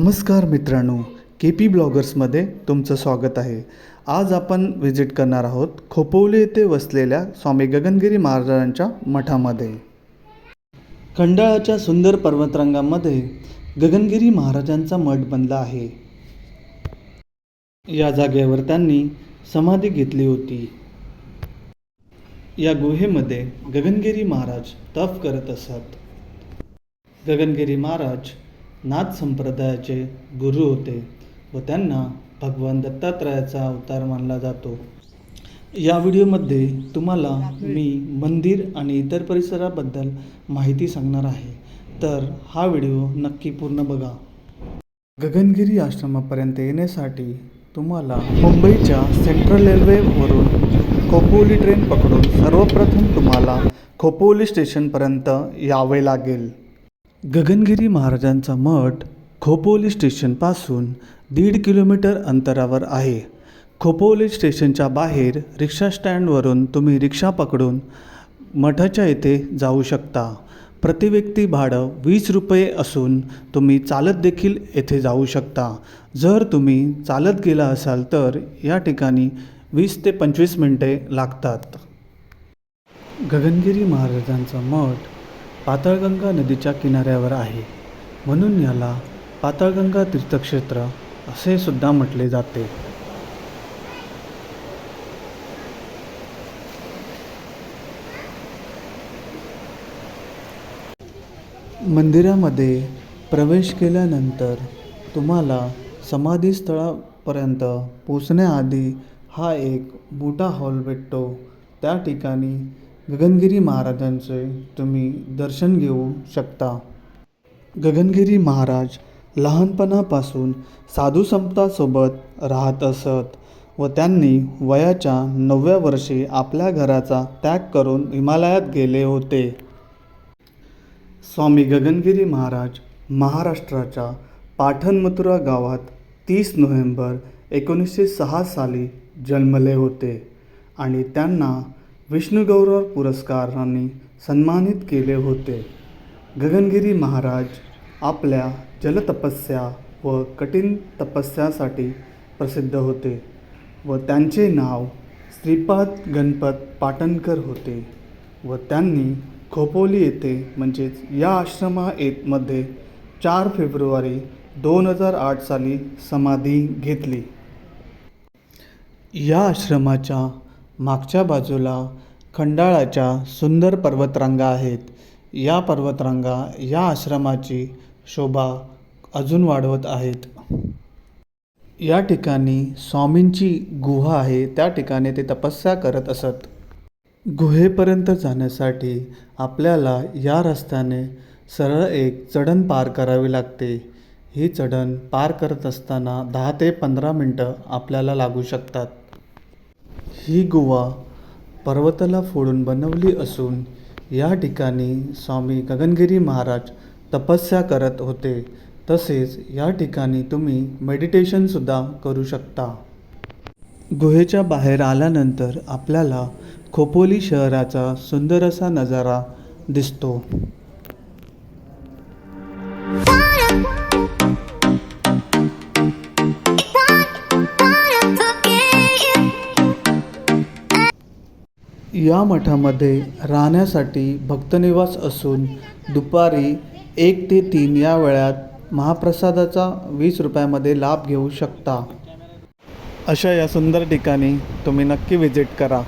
नमस्कार मित्रांनो, KP ब्लॉगर्समध्ये तुमचं स्वागत आहे. आज आपण व्हिजिट करणार आहोत खोपोली येथे वसलेल्या स्वामी गगनगिरी महाराजांच्या मठामध्ये. खंडाळाच्या सुंदर पर्वतरांगामध्ये गगनगिरी महाराजांचा मठ बनला आहे. या जागेवर त्यांनी समाधी घेतली होती. या गुहेमध्ये गगनगिरी महाराज तप करत असत. गगनगिरी महाराज नाथ संप्रदायाचे गुरु होते व त्यांना भगवान दत्तात्रयाचा अवतार मानला जातो. या व्हिडिओमध्ये तुम्हाला मी मंदिर आणि इतर परिसराबद्दल माहिती सांगणार आहे, तर हा व्हिडिओ नक्की पूर्ण बघा. गगनगिरी आश्रमापर्यंत येण्यासाठी तुम्हाला मुंबईच्या सेंट्रल रेल्वेवरून खोपोली ट्रेन पकडून सर्वप्रथम तुम्हाला खोपोली स्टेशनपर्यंत यावे लागेल. गगनगिरी महाराजांचा मठ खोपोली स्टेशनपासून 1.5 किलोमीटर अंतरावर आहे. खोपोली स्टेशनच्या बाहेर रिक्षा स्टँडवरून तुम्ही रिक्षा पकडून मठाच्या येथे जाऊ शकता. प्रतिव्यक्ती भाडं 20 रुपये असून तुम्ही चालत देखील येथे जाऊ शकता. जर तुम्ही चालत गेला असाल तर या ठिकाणी 20 ते 25 मिनिटे लागतात. गगनगिरी महाराजांचा मठ पाताळगंगा नदीच्या किनाऱ्यावर आहे, म्हणून याला पाताळगंगा तीर्थक्षेत्र असे सुद्धा म्हटले जाते. मंदिरामध्ये प्रवेश केल्यानंतर तुम्हाला समाधीस्थळापर्यंत पोचण्याआधी हा एक मोठा हॉल भेटतो. त्या ठिकाणी गगनगिरी महाराजांचे तुम्ही दर्शन घेऊ शकता. गगनगिरी महाराज लहानपणापासून साधू संतांसोबत राहत असत व त्यांनी वयाच्या 9व्या वर्षी आपल्या घराचा त्याग करून हिमालयात गेले होते. स्वामी गगनगिरी महाराज महाराष्ट्राच्या पाटण-मथुरा गावात 30 नोव्हेंबर 1906 साली जन्मले होते आणि त्यांना विष्णुगौरव पुरस्काराने सन्मानित केले होते. गगनगिरी महाराज आपल्या जलतपस्या व कठीण तपस्यासाठी प्रसिद्ध होते व त्यांचे नाव श्रीपाद गणपत पाटणकर होते व त्यांनी खोपोली येथे म्हणजेच या आश्रमामध्ये 4 फेब्रुवारी 2008 साली समाधी घेतली. या आश्रमाच्या मागच्या बाजूला खंडाळाच्या सुंदर पर्वतरांगा आहेत. या पर्वतरांगा या आश्रमाची शोभा अजून वाढवत आहेत. या ठिकाणी स्वामींची गुहा आहे, त्या ठिकाणी ते तपस्या करत असत. गुहेपर्यंत जाण्यासाठी आपल्याला या रस्त्याने सरळ एक चढण पार करावी लागते. ही चढण पार करत असताना 10 ते 15 मिनटं आपल्याला लागू शकतात. ही गुहा पर्वताला फोडून बनवली असून या ठिकाणी स्वामी गगनगिरी महाराज तपस्या करत होते. तसेच या ठिकाणी तुम्ही मेडिटेशनसुद्धा करू शकता. गुहेच्या बाहेर आल्यानंतर आपल्याला खोपोली शहराचा सुंदर असा नजारा दिसतो. या मठामध्ये राहण्यासाठी भक्तनिवास असून दुपारी 1 ते 3 या वेळात महाप्रसादाचा 20 रुपयामध्ये लाभ घेऊ शकता. अशा या सुंदर ठिकाणी तुम्ही नक्की व्हिजिट करा.